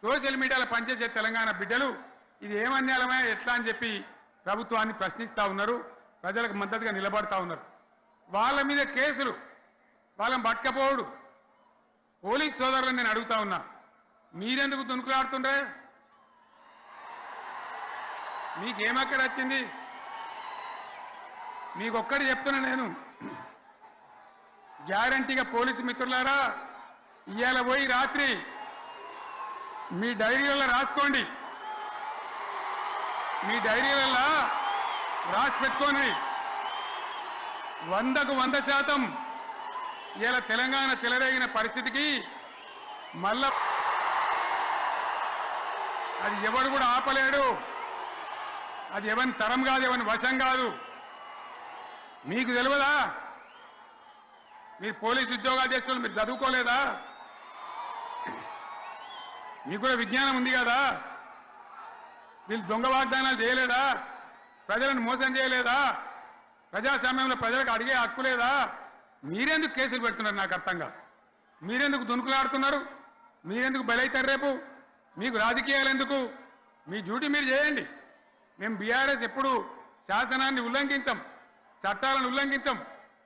Social మీడియాలో పనిచేసే తెలంగాణ బిడ్డలు ఇది ఏమన్యాయమే ఎట్లా అని చెప్పి ప్రభుత్వాన్ని ప్రశ్నిస్తూ ఉన్నారు, ప్రజలకు మద్దతుగా నిలబడతా ఉన్నారు. వాళ్ళ మీద కేసులు, వాళ్ళని పట్టుకపోవడు. పోలీస్ సోదరులను నేను అడుగుతా ఉన్నా, మీరెందుకు దునుకులాడుతుండ్రే? మీకేమక్కడ వచ్చింది? మీకొక్కటి చెప్తున్నా నేను, గ్యారంటీగా పోలీసు మిత్రులారా, ఇవాళ పోయి రాత్రి మీ డైరీలలో రాసుకోండి, మీ డైరీలలో రాసి పెట్టుకోండి. 100కు 100% ఇలా తెలంగాణ చెలరేగిన పరిస్థితికి మళ్ళా అది ఎవరు కూడా ఆపలేడు. అది ఎవరి తరం కాదు, ఎవరి వశం కాదు. మీకు తెలియదా? మీరు పోలీసు ఉద్యోగాలు చేస్తున్నారు, మీరు చదువుకోలేదా? మీకు కూడా విజ్ఞానం ఉంది కదా? వీళ్ళు దొంగ వాగ్దానాలు చేయలేదా? ప్రజలను మోసం చేయలేదా? ప్రజాస్వామ్యంలో ప్రజలకు అడిగే హక్కు లేదా? మీరెందుకు కేసులు పెడుతున్నారు? నాకు అర్థం కాదు. మీరెందుకు దునుకులాడుతున్నారు? మీరెందుకు బలైతారు? రేపు మీకు రాజకీయాలు ఎందుకు? మీ డ్యూటీ మీరు చేయండి. మేము బీఆర్ఎస్ ఎప్పుడు శాసనాన్ని ఉల్లంఘించం, చట్టాలను ఉల్లంఘించం.